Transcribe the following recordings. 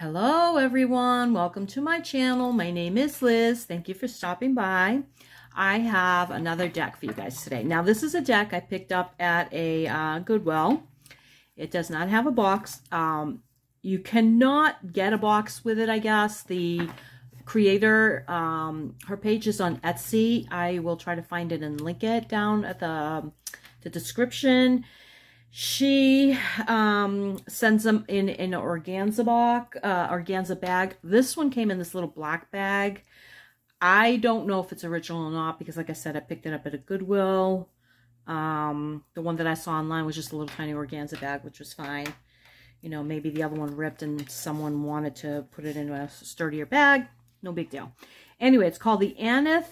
Hello everyone, welcome to my channel. My name is Liz. Thank you for stopping by. I have another deck for you guys today. Now this is a deck I picked up at a Goodwill. It does not have a box. You cannot get a box with it, I guess. The creator, her page is on Etsy. I will try to find it and link it down at the description. She sends them in an organza bag. This one came in this little black bag. I don't know if it's original or not because, like I said, I picked it up at a Goodwill. The one that I saw online was just a little tiny organza bag, which was fine. You know, maybe the other one ripped and someone wanted to put it in a sturdier bag. No big deal. Anyway, it's called the Anieth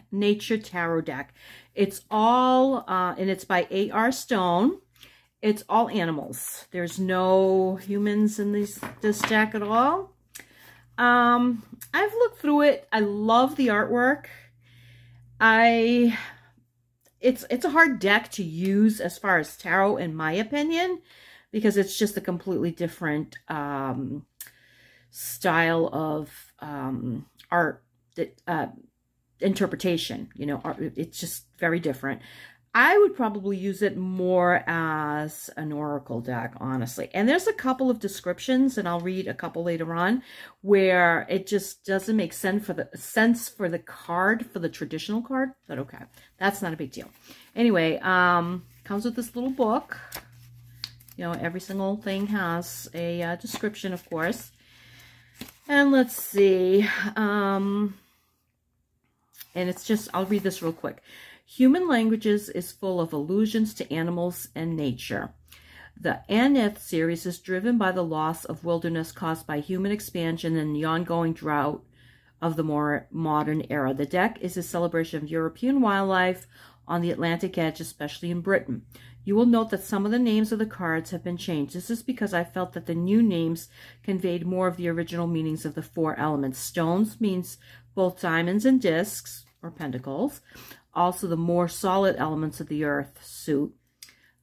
Nature Tarot Deck. It's all, and it's by A.R. Stone. It's all animals. There's no humans in this deck at all. I've looked through it. I love the artwork. It's a hard deck to use as far as tarot, in my opinion, because it's just a completely different style of art interpretation. You know, it's just very different. I would probably use it more as an oracle deck, honestly. And there's a couple of descriptions, and I'll read a couple later on, where it just doesn't make sense for the card, for the traditional card. But okay, that's not a big deal. Anyway, comes with this little book. You know, every single thing has a description, of course. And let's see. And it's just, I'll read this real quick. Human languages is full of allusions to animals and nature. The Anieth series is driven by the loss of wilderness caused by human expansion and the ongoing drought of the more modern era. The deck is a celebration of European wildlife on the Atlantic edge, especially in Britain. You will note that some of the names of the cards have been changed. This is because I felt that the new names conveyed more of the original meanings of the four elements. Stones means both diamonds and discs, or pentacles. Also, the more solid elements of the earth suit.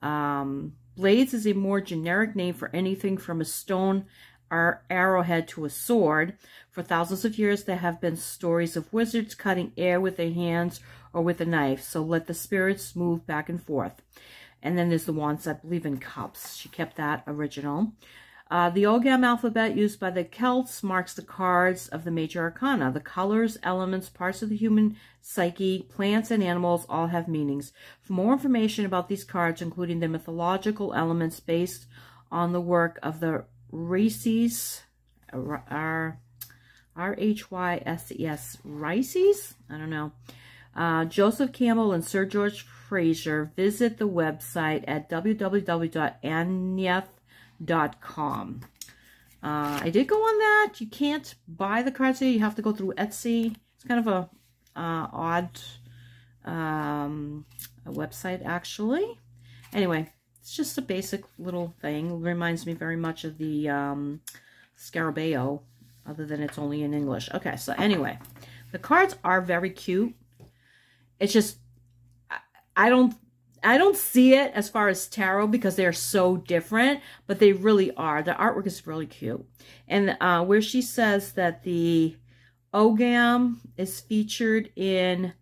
Blades is a more generic name for anything from a stone arrowhead to a sword. For thousands of years, there have been stories of wizards cutting air with their hands or with a knife. So let the spirits move back and forth. And then there's the wands, I believe, in cups. She kept that original. The Ogham alphabet used by the Celts marks the cards of the major arcana. The colors, elements, parts of the human psyche, plants, and animals all have meanings. For more information about these cards, including the mythological elements based on the work of the Rices, R-H-Y-S-E-S, Rices? I don't know. Joseph Campbell and Sir George Fraser, visit the website at www.anieth.com. I did go on that. You can't buy the cards here. You have to go through Etsy. It's kind of a odd a website, actually. Anyway, it's just a basic little thing. It reminds me very much of the Scarabeo, other than it's only in English. Okay, so anyway, the cards are very cute. It's just, I don't see it as far as tarot because they're so different, but they really are. The artwork is really cute. And where she says that the Ogham is featured in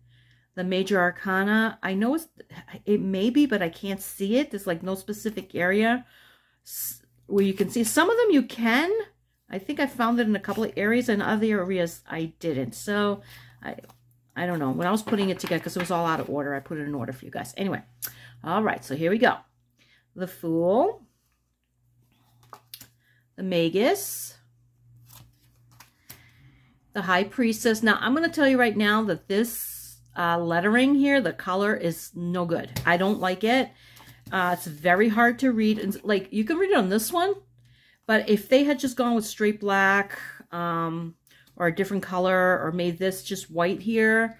the major arcana, I know it may be, but I can't see it. There's like no specific area where you can see. Some of them you can. I think I found it in a couple of areas, and other areas I didn't. So I don't know. When I was putting it together, because it was all out of order, I put it in order for you guys. Anyway, all right, so here we go. The Fool, the Magus, the High Priestess. Now, I'm going to tell you right now that this lettering here, the color is no good. I don't like it. It's very hard to read. And, like, you can read it on this one, but if they had just gone with straight black, or a different color, or made this just white here,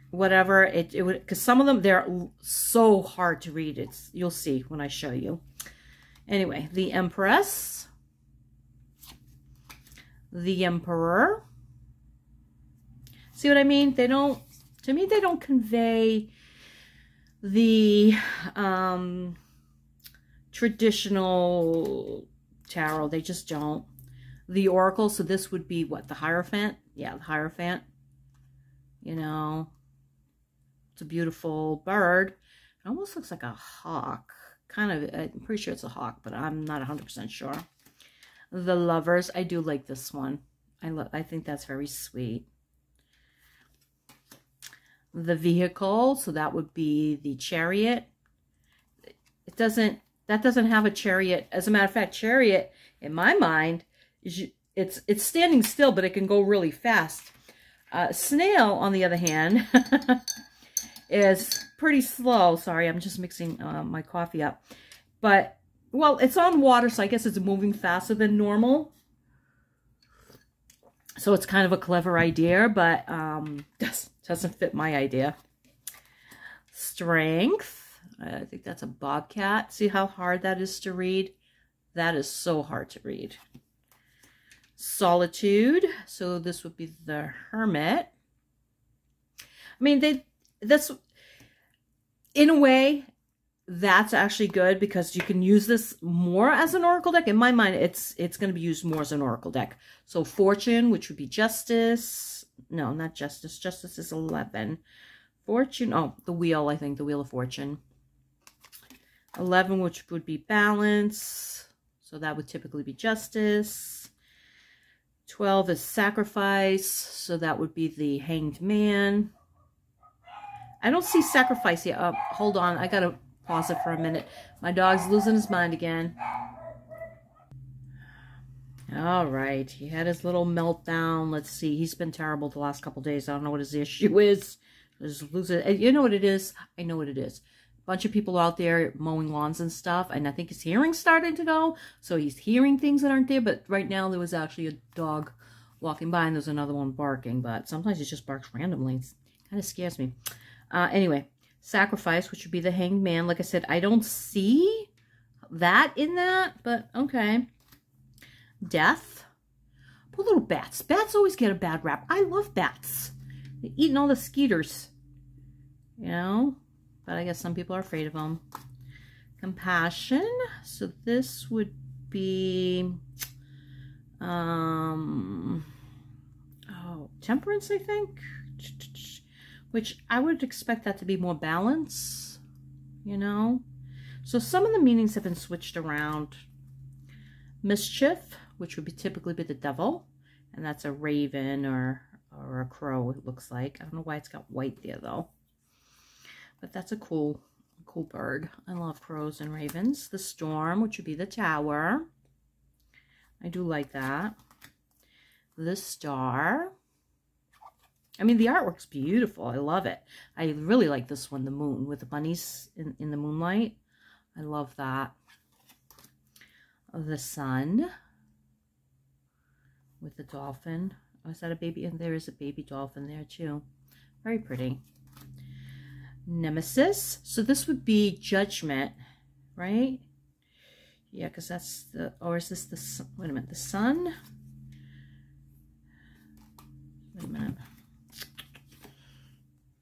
whatever, it would, because some of them, they're so hard to read. You'll see when I show you. Anyway, the Empress, the Emperor. See what I mean? They don't, to me, they don't convey the traditional tarot. They just don't. the Oracle. So this would be what, the Hierophant? Yeah, the Hierophant. You know, it's a beautiful bird. It almost looks like a hawk. Kind of, I'm pretty sure it's a hawk, but I'm not 100% sure. The Lovers, I do like this one. I think that's very sweet. The Vehicle, so that would be the Chariot. That doesn't have a chariot. As a matter of fact, Chariot, in my mind, it's standing still, but it can go really fast. Snail, on the other hand, is pretty slow. Sorry, I'm just mixing my coffee up. But, well, it's on water, so I guess it's moving faster than normal. So it's kind of a clever idea, but doesn't fit my idea. Strength. I think that's a bobcat. See how hard that is to read? That is so hard to read. Solitude. So this would be the Hermit. I mean, that's, in a way, that's actually good because you can use this more as an oracle deck. In my mind, it's going to be used more as an oracle deck. So Fortune, which would be Justice. No, not Justice. Justice is 11. Fortune, oh, the Wheel, I think, the Wheel of Fortune. 11, which would be Balance. So that would typically be Justice. 12 is Sacrifice. So that would be the Hanged Man. I don't see Sacrifice yet. Hold on. I got to pause it for a minute. My dog's losing his mind again. All right. He had his little meltdown. Let's see. He's been terrible the last couple days. I don't know what his issue is. Just losing. You know what it is? I know what it is. A bunch of people out there mowing lawns and stuff. And I think his hearing's starting to go. So he's hearing things that aren't there. But right now there was actually a dog walking by and there's another one barking. But sometimes it just barks randomly. It kind of scares me. Anyway. Sacrifice, which would be the Hanged Man. Like I said, I don't see that in that, but okay. Death. Poor little bats. Bats always get a bad rap. I love bats. They're eating all the skeeters. You know? But I guess some people are afraid of them. Compassion. So this would be... Temperance, I think? Which I would expect that to be more balance, you know. So some of the meanings have been switched around. Mischief, which would be typically be the devil, and that's a raven or a crow, it looks like. I don't know why it's got white there though. But that's a cool bird. I love crows and ravens. The Storm, which would be the Tower. I do like that. The Star. I mean, the artwork's beautiful. I love it. I really like this one, the moon, with the bunnies in the moonlight. I love that. The Sun with the dolphin. Oh, is that a baby? And there is a baby dolphin there too. Very pretty. Nemesis. So this would be Judgment, right? Yeah, because that's the, or is this the, wait a minute, the Sun? Wait a minute.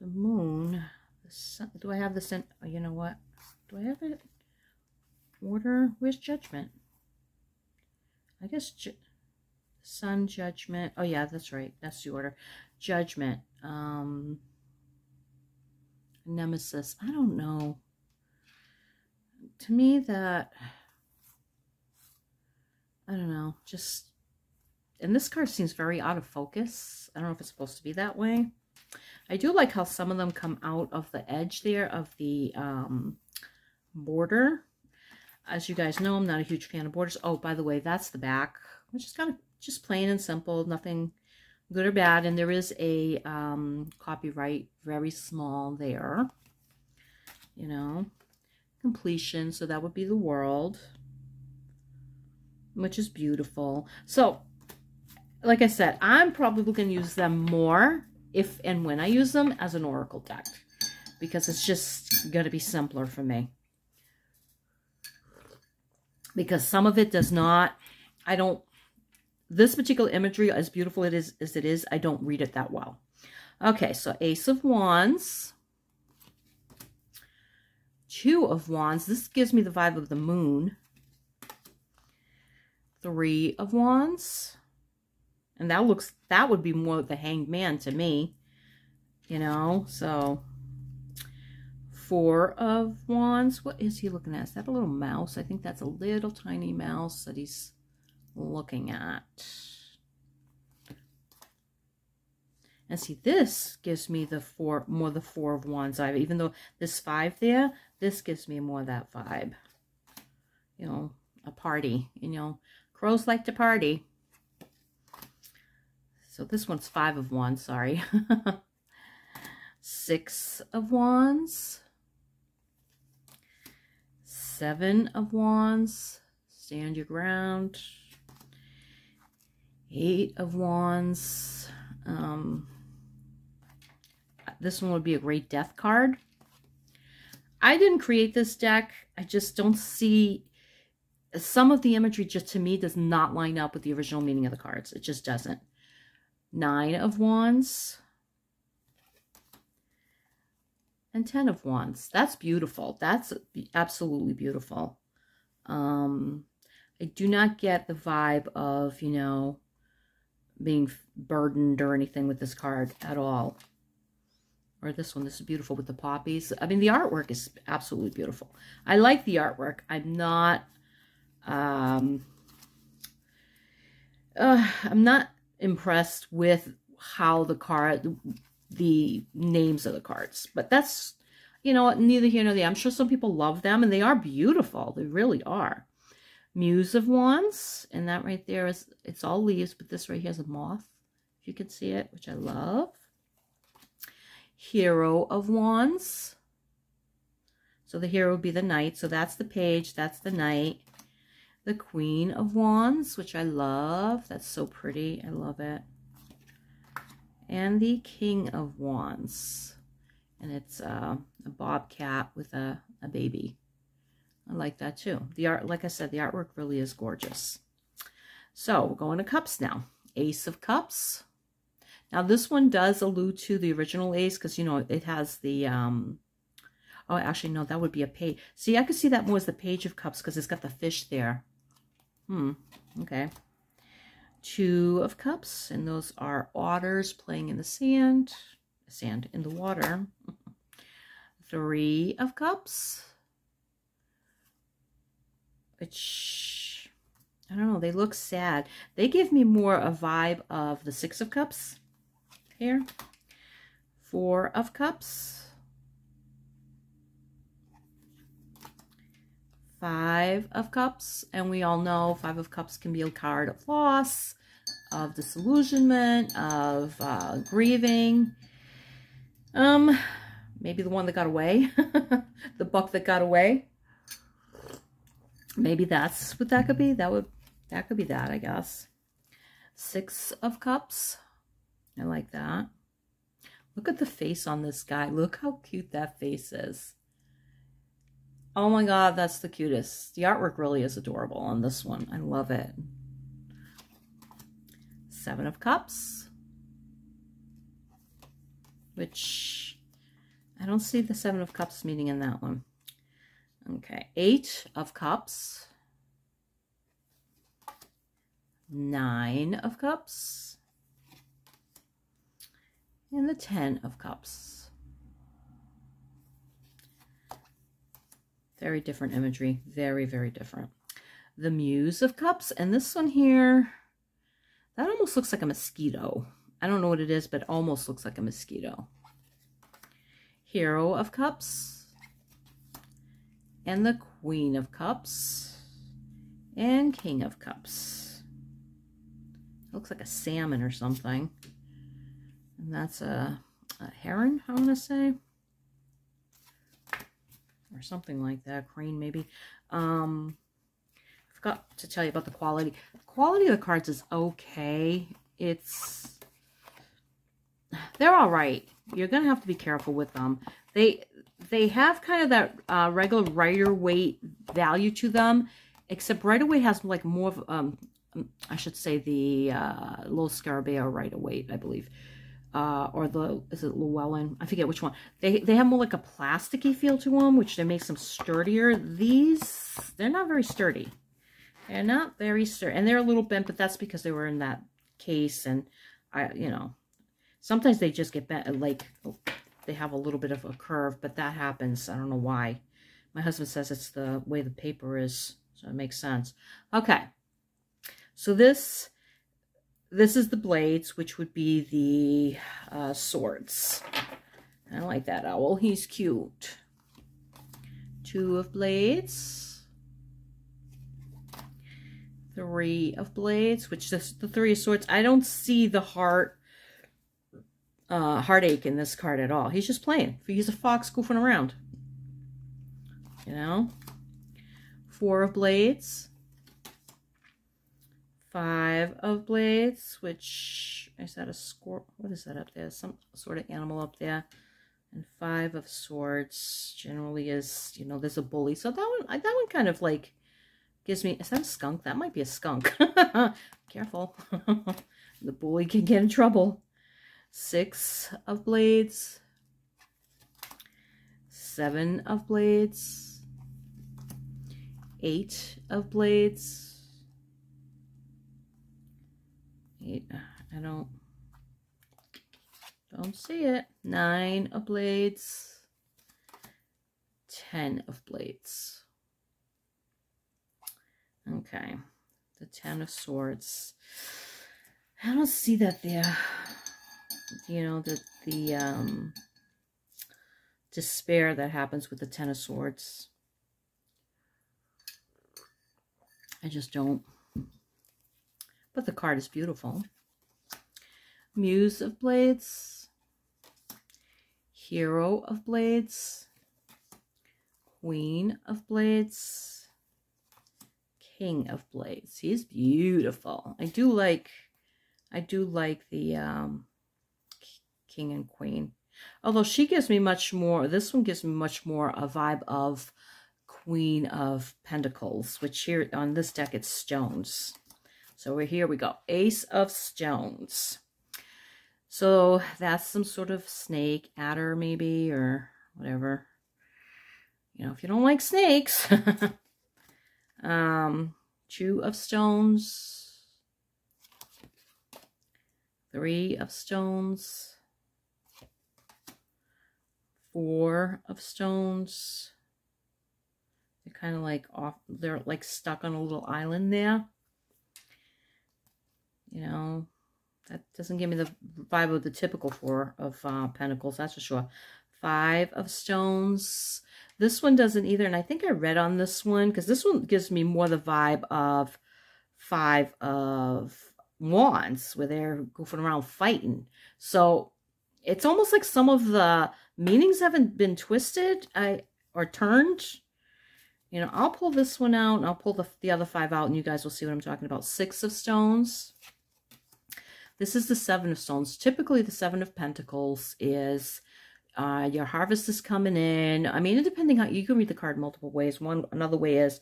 The Moon, the Sun. Do I have this in? Oh, you know what? Do I have it? Order. Where's Judgment? I guess Sun, Judgment. Oh yeah, that's right. That's the order. Judgment. Nemesis. I don't know. To me, that, I don't know. Just, and this card seems very out of focus. I don't know if it's supposed to be that way. I do like how some of them come out of the edge there of the border. As you guys know, I'm not a huge fan of borders. Oh, by the way, that's the back, which is kind of just plain and simple, nothing good or bad. And there is a copyright, very small there, you know. Completion, so that would be the World, which is beautiful. So, like I said, I'm probably going to use them more if and when I use them as an oracle deck, because it's just going to be simpler for me. Because some of it does not, I don't, this particular imagery, as beautiful as it is, I don't read it that well. Okay, so Ace of Wands. Two of Wands. This gives me the vibe of the Moon. Three of Wands. And that would be more the Hanged Man to me, you know. So 4 of Wands. What is he looking at? Is that a little mouse? I think that's a little tiny mouse that he's looking at. And see, this gives me more the 4 of Wands vibe. Even though this 5 there, this gives me more of that vibe. You know, a party. You know, crows like to party. So this one's 5 of Wands, sorry. 6 of Wands. 7 of Wands. Stand your ground. 8 of Wands. This one would be a great death card. I didn't create this deck. I just don't see... Some of the imagery just to me does not line up with the original meaning of the cards. It just doesn't. 9 of Wands. And 10 of Wands. That's beautiful. That's absolutely beautiful. I do not get the vibe of, you know, being burdened or anything with this card at all. Or this one. This is beautiful with the poppies. I mean, the artwork is absolutely beautiful. I like the artwork. I'm not... I'm not impressed with how the names of the cards, but that's, you know, neither here nor there. I'm sure some people love them, and they are beautiful. They really are. Muse of Wands, and that right there is, it's all leaves, but this right here is a moth, if you can see it, which I love. Hero of Wands. So the hero would be the knight. So that's the page, that's the knight. The Queen of Wands, which I love. That's so pretty. I love it. And the King of Wands. And it's a bobcat with a baby. I like that too. The art, like I said, the artwork really is gorgeous. So we're going to cups now. Ace of Cups. Now this one does allude to the original ace because, you know, it has the... oh, actually, no, that would be a page. See, I could see that more as the Page of Cups because it's got the fish there. Okay. 2 of Cups, and those are otters playing in the sand in the water. 3 of Cups, which, I don't know, they look sad. They give me more a vibe of the 6 of Cups here. 4 of Cups. 5 of Cups, and we all know 5 of Cups can be a card of loss, of disillusionment, of grieving. Maybe the one that got away, the buck that got away. Maybe that's what that could be. That could be that, I guess. 6 of Cups. I like that. Look at the face on this guy. Look how cute that face is. Oh my God, that's the cutest. The artwork really is adorable on this one. I love it. 7 of Cups. Which, I don't see the 7 of Cups meaning in that one. Okay, 8 of Cups. 9 of Cups. And the 10 of Cups. Very different imagery. Very, very different. The Muse of Cups. And this one here, that almost looks like a mosquito. I don't know what it is, but it almost looks like a mosquito. Hero of Cups. And the Queen of Cups. And King of Cups. It looks like a salmon or something. And that's a heron, I want to say. Or something like that. Crane, maybe. I forgot to tell you about the quality. The quality of the cards is okay. They're all right. You're going to have to be careful with them. They have kind of that regular Rider-Waite value to them, except Rider-Waite has like more of, I should say the little Scarabeo Rider-Waite, I believe. Or is it Llewellyn? I forget which one. They have more like a plasticky feel to them, which makes them sturdier. These, they're not very sturdy. They're not very sturdy. And they're a little bent, but that's because they were in that case, and you know, sometimes they just get bent, like they have a little bit of a curve, but that happens. I don't know why. My husband says it's the way the paper is, so it makes sense. Okay, so this is the blades, which would be the swords. I like that owl. He's cute. 2 of blades. 3 of blades, which is the 3 of swords. I don't see the heartache in this card at all. He's just playing. He's a fox goofing around. You know? 4 of blades. 5 of blades, which is that a score? What is that up there? Some sort of animal up there. And 5 of swords generally is, you know, there's a bully. So that one kind of like gives me, is that a skunk? That might be a skunk. Careful. The bully can get in trouble. 6 of blades. 7 of blades. 8 of blades. 8, I don't see it. 9 of blades. 10 of blades. Okay. The 10 of swords. I don't see that there. You know, the despair that happens with the 10 of swords. I just don't. But the card is beautiful. Muse of blades. Hero of blades. Queen of blades. King of blades. He's beautiful. I do like the king and queen. Although she gives me much more, this one gives me much more a vibe of Queen of Pentacles, which here on this deck it's stones. So here we go. Ace of stones. So that's some sort of snake, adder maybe, or whatever. You know, if you don't like snakes. 2 of stones. 3 of stones. 4 of stones. They're kind of like off, they're like stuck on a little island there. You know, that doesn't give me the vibe of the typical 4 of Pentacles, that's for sure. 5 of stones. This one doesn't either, and I think I read on this one, because this one gives me more the vibe of 5 of Wands, where they're goofing around fighting. So it's almost like some of the meanings haven't been twisted or turned. You know, I'll pull this one out, and I'll pull the other 5 out, and you guys will see what I'm talking about. 6 of stones. This is the 7 of stones. Typically, the 7 of Pentacles is your harvest is coming in. I mean, depending how you can read the card multiple ways. Another way is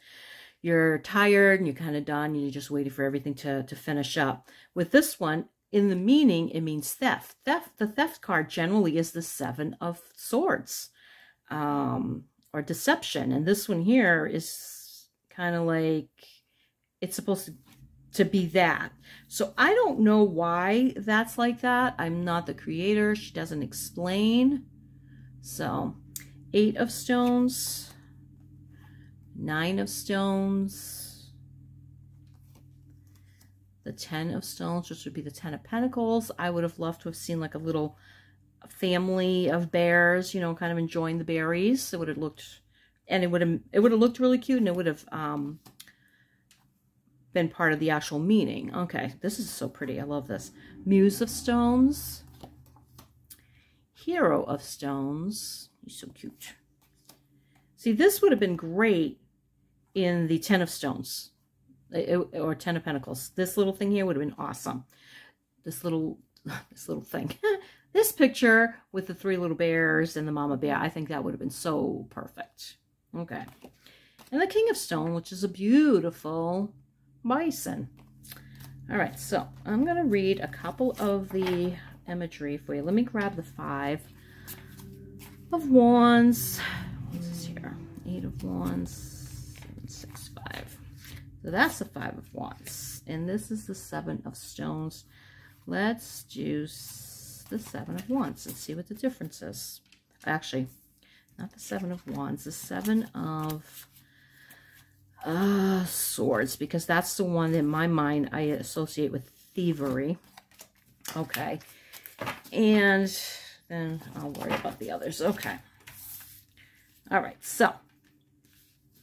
you're tired and you're kind of done. And you're just waiting for everything to finish up. With this one, in the meaning, it means theft. The theft card generally is the 7 of swords, or deception. And this one here is kind of like it's supposed to be that. So I don't know why that's like that. I'm not the creator. She doesn't explain. So 8 of stones, 9 of stones, the 10 of stones, which would be the 10 of Pentacles. I would have loved to have seen like a little family of bears, you know, kind of enjoying the berries. It would have looked, and it would have looked really cute, and it would have been part of the actual meaning. Okay, this is so pretty. I love this. Muse of stones. Hero of stones. He's so cute. See, this would have been great in the 10 of stones, or 10 of Pentacles. This little thing here would have been awesome. This little thing. This picture with the 3 little bears and the mama bear, I think that would have been so perfect. Okay. And the King of Stone, which is a beautiful bison. All right, so I'm going to read a couple of the imagery for you. Let me grab the 5 of Wands. What's this here? 8 of Wands, 7, 6, 5. So that's the 5 of Wands. And this is the 7 of Stones. let's do the Seven of Wands and see what the difference is. Actually, not the Seven of Wands, the Seven of Swords, because that's the one in my mind I associate with thievery. Okay. And then I'll worry about the others. Okay. All right. So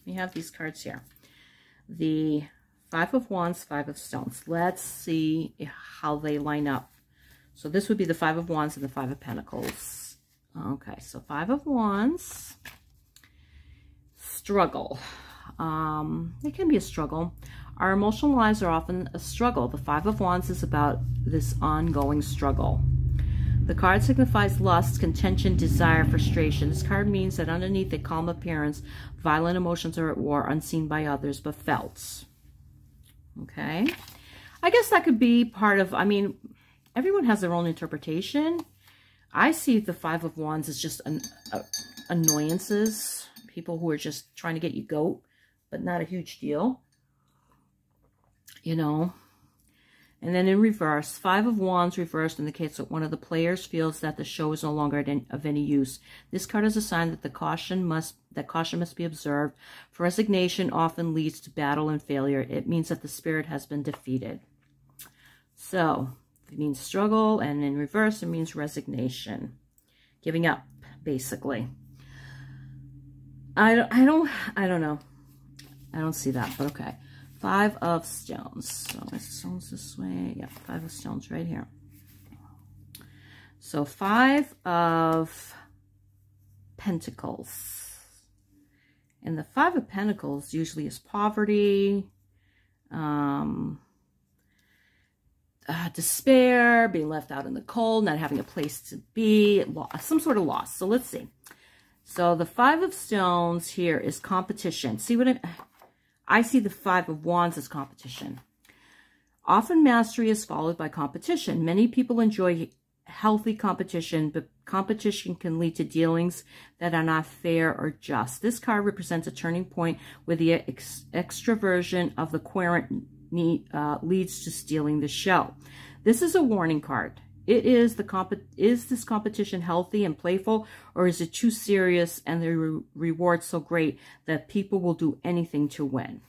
we have these cards here. The Five of Wands, Five of Stones. Let's see how they line up. So this would be the Five of Wands and the Five of Pentacles. Okay. So Five of Wands. Struggle. It can be a struggle. Our emotional lives are often a struggle. The Five of Wands is about this ongoing struggle. The card signifies lust, contention, desire, frustration. This card means that underneath a calm appearance, violent emotions are at war, unseen by others, but felt. Okay. I guess that could be part of, I mean, everyone has their own interpretation. I see the Five of Wands as just annoyances. People who are just trying to get you goat, but not a huge deal. You know. And then in reverse, Five of Wands reversed indicates that one of the players feels that the show is no longer of any use. This card is a sign that caution must be observed. For resignation often leads to battle and failure. It means that the spirit has been defeated. So it means struggle, and in reverse, it means resignation, giving up, basically. I don't know. I don't see that, but okay. Five of Stones. So stones this way. Yeah, Five of Stones right here. So Five of Pentacles. And the Five of Pentacles usually is poverty, despair, being left out in the cold, not having a place to be, loss, some sort of loss. So let's see. So the Five of Stones here is competition. See what I see the Five of Wands as competition. Often mastery is followed by competition. Many people enjoy healthy competition, but competition can lead to dealings that are not fair or just. This card represents a turning point where the extroversion of the querent leads to stealing the show. This is a warning card. Is this competition healthy and playful, or is it too serious and the reward so great that people will do anything to win?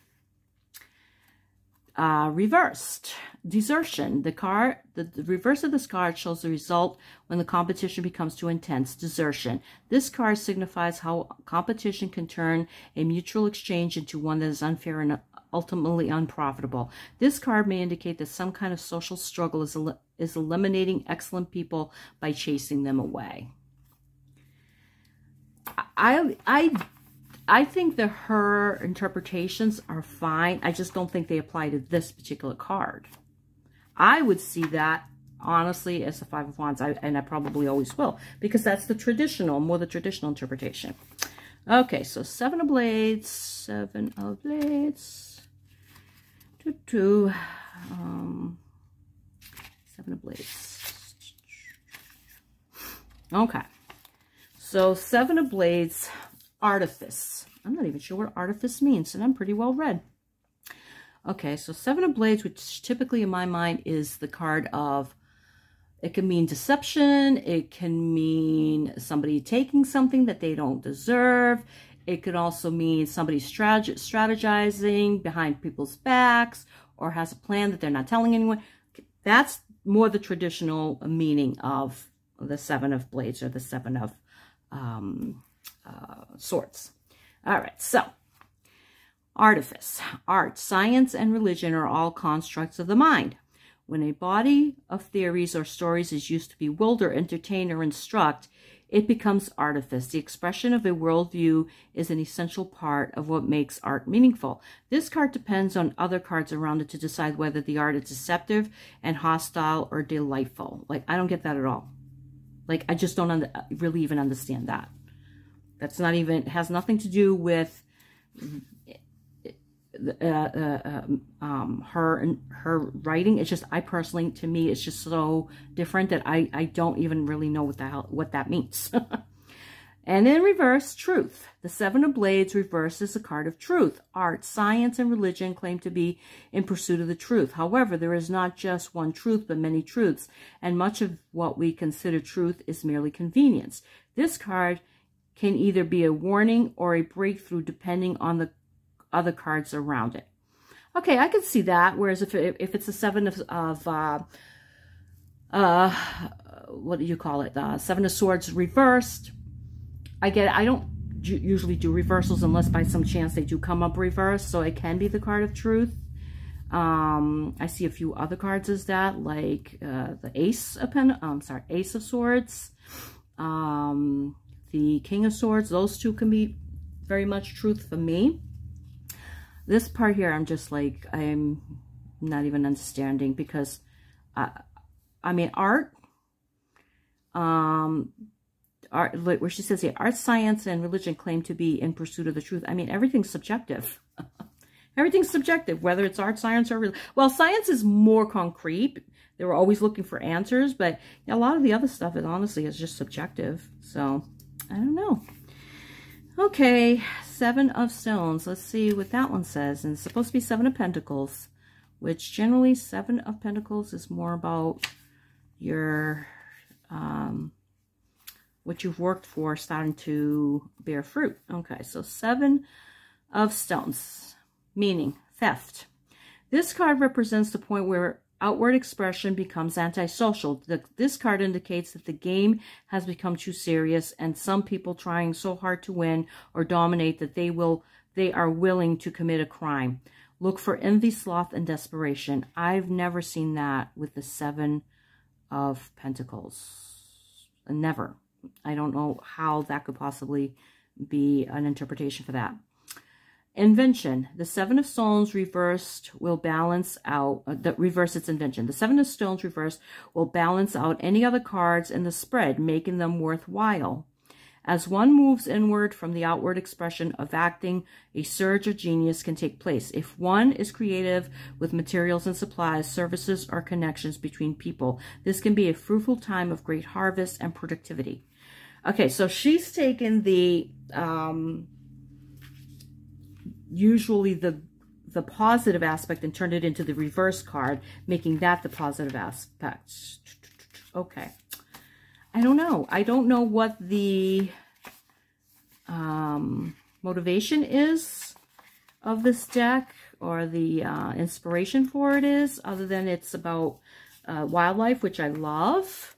Reversed, desertion. The reverse of this card shows the result when the competition becomes too intense, desertion. This card signifies how competition can turn a mutual exchange into one that is unfair and ultimately unprofitable. This card may indicate that some kind of social struggle is eliminating excellent people by chasing them away. I think that her interpretations are fine. I just don't think they apply to this particular card. I would see that, honestly, as the Five of Wands, and I probably always will, because that's the traditional, more the traditional interpretation. Okay, so Seven of Blades, Seven of Blades, Seven of Blades. Okay, so Seven of Blades, Artifice. I'm not even sure what artifice means, and I'm pretty well read. Okay, so Seven of Blades, which typically in my mind is the card of, it can mean deception, it can mean somebody taking something that they don't deserve, it could also mean somebody strategizing behind people's backs, or has a plan that they're not telling anyone. That's more the traditional meaning of the Seven of Blades, or the Seven of Swords. All right, so artifice, art, science, and religion are all constructs of the mind. When a body of theories or stories is used to bewilder, entertain, or instruct, it becomes artifice. The expression of a worldview is an essential part of what makes art meaningful. This card depends on other cards around it to decide whether the art is deceptive and hostile or delightful. Like, I don't get that at all. Like, I just don't really even understand that. That's not even, has nothing to do with her writing. It's just, I personally, to me, it's just so different that I don't even really know what that means. And in reverse, truth. The Seven of Blades reversed is a card of truth. Art, science, and religion claim to be in pursuit of the truth. However, there is not just one truth, but many truths. And much of what we consider truth is merely convenience. This card can either be a warning or a breakthrough depending on the other cards around it. Okay, I can see that. Whereas if it's a Seven of what do you call it? Seven of Swords reversed. I get it. I don't usually do reversals unless by some chance they do come up reversed. So it can be the card of truth. I see a few other cards as that, like the Ace of Swords, the King of Swords. Those two can be very much truth for me. This part here, I'm just like, I'm not even understanding because, I mean, art, like where she says here, art, science, and religion claim to be in pursuit of the truth. I mean, everything's subjective. Everything's subjective, whether it's art, science, or religion. Well, science is more concrete. They were always looking for answers, but a lot of the other stuff is honestly is just subjective. So, I don't know. Okay, Seven of Stones. Let's see what that one says. And it's supposed to be Seven of Pentacles, which generally Seven of Pentacles is more about your what you've worked for starting to bear fruit. Okay, so Seven of Stones, meaning theft. This card represents the point where outward expression becomes antisocial. This card indicates that the game has become too serious and some people trying so hard to win or dominate that they are willing to commit a crime. Look for envy, sloth, and desperation. I've never seen that with the Seven of Pentacles. Never. I don't know how that could possibly be an interpretation for that. Invention. The Seven of Stones reversed will balance out, reverse its invention. The Seven of Stones reversed will balance out any other cards in the spread, making them worthwhile. As one moves inward from the outward expression of acting, a surge of genius can take place. If one is creative with materials and supplies, services, or connections between people, this can be a fruitful time of great harvest and productivity. Okay, so she's taken the, usually the positive aspect and turned it into the reverse card, making that the positive aspect. Okay. I don't know. I don't know what the motivation is of this deck or the inspiration for it is, other than it's about wildlife, which I love.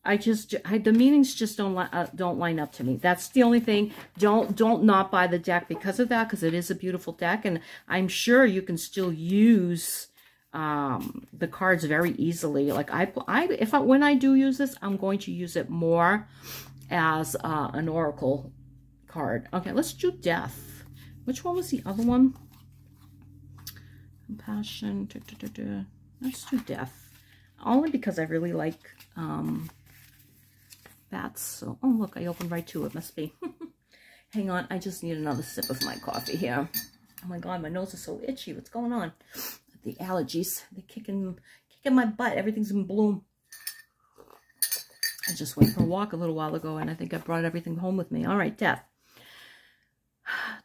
The meanings just don't line up to me. That's the only thing. Don't not buy the deck because of that, because it is a beautiful deck, and I'm sure you can still use the cards very easily. Like when I do use this, I'm going to use it more as an oracle card. Okay, let's do death. Which one was the other one? Compassion. Let's do death. Only because I really like bats. So, oh look, I opened right to it. Must be. Hang on, I just need another sip of my coffee here. Oh my God, my nose is so itchy. What's going on? The allergies, they're kicking my butt. Everything's in bloom. I just went for a walk a little while ago, and I think I brought everything home with me. All right, death.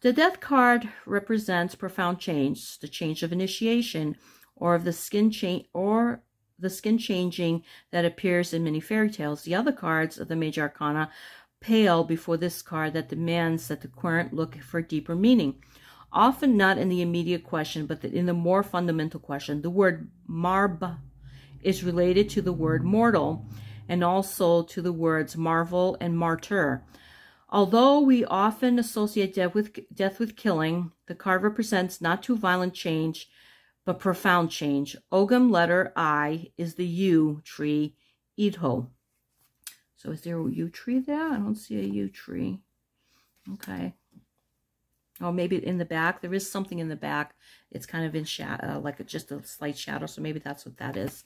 The death card represents profound change, the change of initiation, or of the skin change, or the skin changing that appears in many fairy tales. The other cards of the major arcana pale before this card that demands that the querent look for deeper meaning. Often not in the immediate question, but in the more fundamental question. The word marb is related to the word mortal and also to the words marvel and martyr. Although we often associate death with killing, the card represents not too violent change, but profound change. Ogam letter I is the yew tree, Idho. So is there a yew tree there? I don't see a yew tree. Okay. Oh, maybe in the back. There is something in the back. It's kind of in shadow, like just a slight shadow. So maybe that's what that is.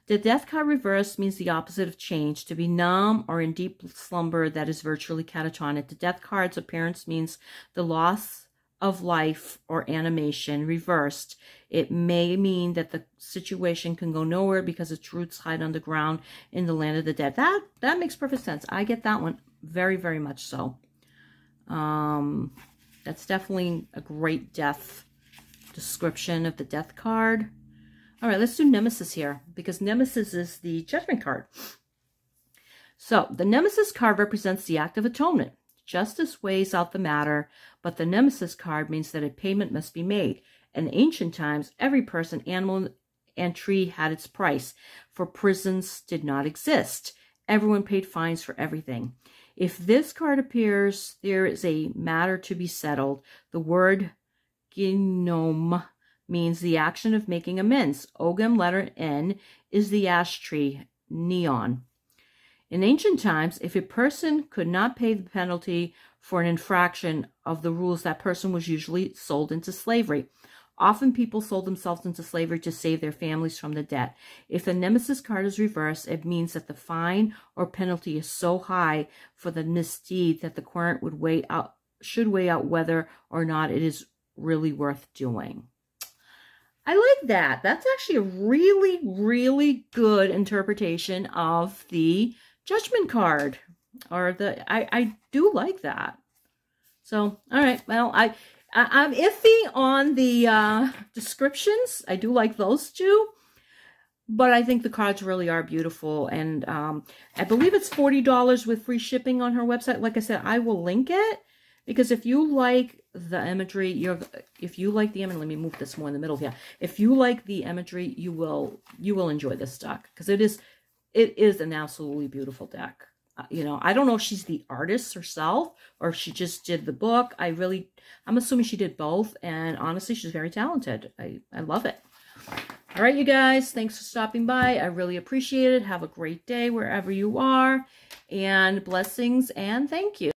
The death card reverse means the opposite of change, to be numb or in deep slumber that is virtually catatonic. The death card's appearance means the loss of life or animation. Reversed, it may mean that the situation can go nowhere because its roots hide underground in the land of the dead. That makes perfect sense. I get that one. Very, very much so. That's definitely a great death description of the death card. All right, let's do Nemesis here, because Nemesis is the judgment card. So the Nemesis card represents the act of atonement. Justice weighs out the matter, but the Nemesis card means that a payment must be made. In ancient times, every person, animal, and tree had its price, for prisons did not exist. Everyone paid fines for everything. If this card appears, there is a matter to be settled. The word gnome means the action of making amends. Ogam, letter N, is the ash tree, neon. In ancient times, if a person could not pay the penalty for an infraction of the rules, that person was usually sold into slavery. Often people sold themselves into slavery to save their families from the debt. If the Nemesis card is reversed, it means that the fine or penalty is so high for the misdeed that the court should weigh out whether or not it is really worth doing. I like that. That's actually a really, really good interpretation of the judgment card. I do like that. So, all right. Well, I'm iffy on the descriptions. I do like those two. But I think the cards really are beautiful. And I believe it's $40 with free shipping on her website. Like I said, I will link it. Because if you like the imagery, let me move this more in the middle here. If you like the imagery, you will enjoy this deck, because it is an absolutely beautiful deck. I don't know if she's the artist herself or if she just did the book. I'm assuming she did both, and honestly, she's very talented. I love it. All right, you guys, thanks for stopping by. I really appreciate it. Have a great day wherever you are, and blessings, and thank you.